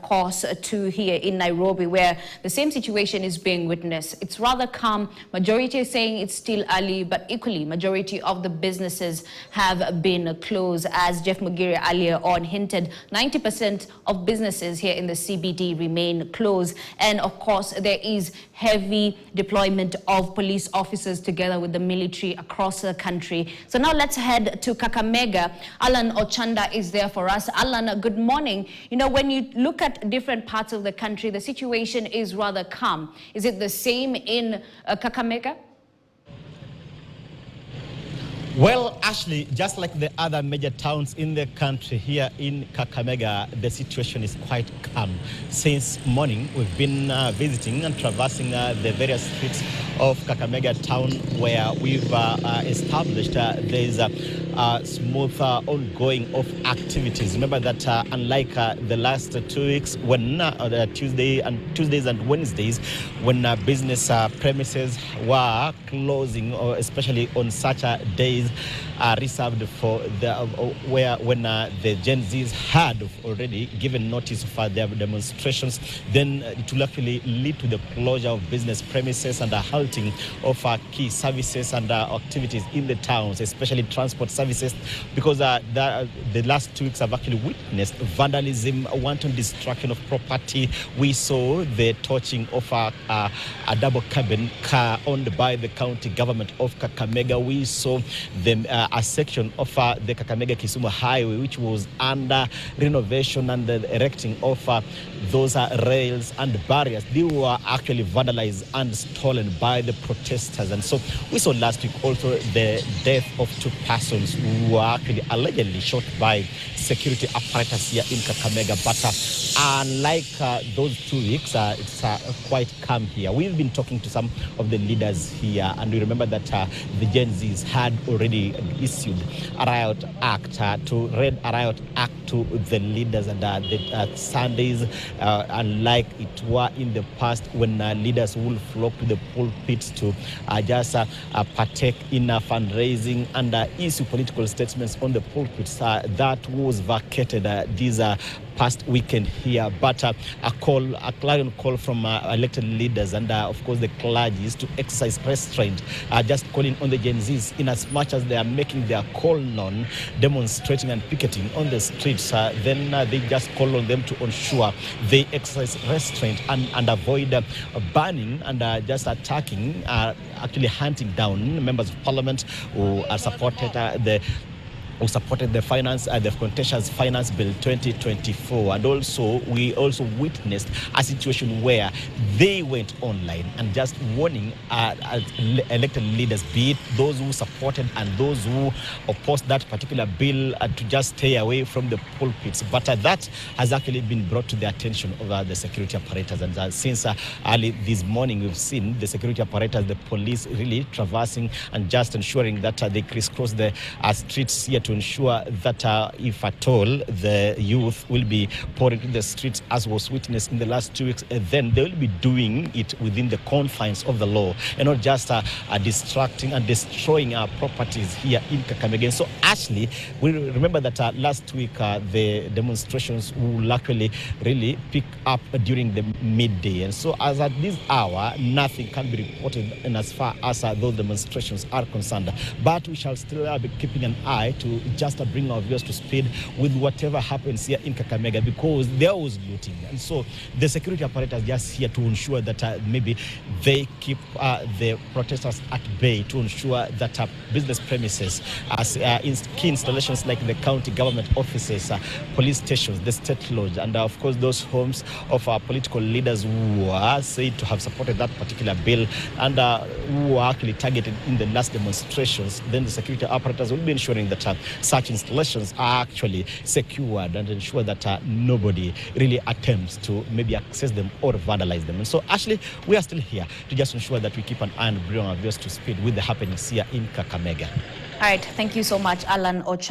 course, to here in Nairobi, where the same situation is being witnessed. It's rather calm. Majority is saying it's still early, but equally, majority of the businesses have been closed. As Jeff Mugire earlier on hinted, 90% of businesses here in the CBD remain closed. And of course, there is heavy deployment of police officers together with the military across the country. So now let's head to Kakamega. Alan Ochanda is there for us. Alan, good morning. You know, when you look at different parts of the country, the situation is rather calm. Is it the same in Kakamega? Well, Ashley, just like the other major towns in the country, here in Kakamega, the situation is quite calm. Since morning, we've been visiting and traversing the various streets of Kakamega town, where we've established there's a smooth ongoing of activities. Remember that unlike the last 2 weeks, when Tuesdays and Wednesdays, when business premises were closing, or especially on such days reserved for the when the Gen Zs had already given notice for their demonstrations, then it will actually lead to the closure of business premises and a halting of key services and activities in the towns, especially transport services, because the last 2 weeks have actually witnessed vandalism, wanton destruction of property. We saw the torching of a double cabin car owned by the county government of Kakamega. We saw a section of the Kakamega-Kisumu highway, which was under renovation and the erecting of those rails and barriers. They were actually vandalized and stolen by the protesters. And so we saw last week also the death of 2 persons who were actually allegedly shot by security apparatus here in Kakamega. But unlike those 2 weeks, it's quite calm here. We've been talking to some of the leaders here, and we remember that the Gen Zs had already issued a riot act, to read a riot act to the leaders, and the Sundays, unlike it were in the past, when leaders will flock to the pulpits to just partake in fundraising and issue political statements on the pulpits. That was vacated this past weekend here, but a clarion call from elected leaders and of course the clergy is to exercise restraint, just calling on the Gen Zs, in as much as they are making their call known, demonstrating and picketing on the streets, then they just call on them to ensure they exercise restraint and avoid banning and just attacking, actually hunting down members of parliament who supported the contentious finance bill 2024. And also we also witnessed a situation where they went online and just warning elected leaders, be it those who supported and those who opposed that particular bill, to just stay away from the pulpits. But that has actually been brought to the attention of the security apparatus. And since early this morning, we've seen the security apparatus, the police really traversing and just ensuring that they crisscross the streets here to ensure that if at all the youth will be pouring into the streets, as was witnessed in the last 2 weeks, then they will be doing it within the confines of the law and not just distracting and destroying our properties here in Kakamega. So Ashley, we remember that last week the demonstrations will actually really pick up during the midday, and so as at this hour nothing can be reported in as far as those demonstrations are concerned. But we shall still be keeping an eye to just bring our viewers to speed with whatever happens here in Kakamega, because there was looting. And so the security apparatus just here to ensure that maybe they keep the protesters at bay, to ensure that business premises, as key installations like the county government offices, police stations, the state lodge, and of course those homes of political leaders who are said to have supported that particular bill and who were actually targeted in the last demonstrations, then the security apparatus will be ensuring that such installations are actually secured and ensure that nobody really attempts to maybe access them or vandalize them. And so, Ashley, we are still here to just ensure that we keep an eye and bring our viewers to speed with the happenings here in Kakamega. All right, thank you so much, Alan Ocha.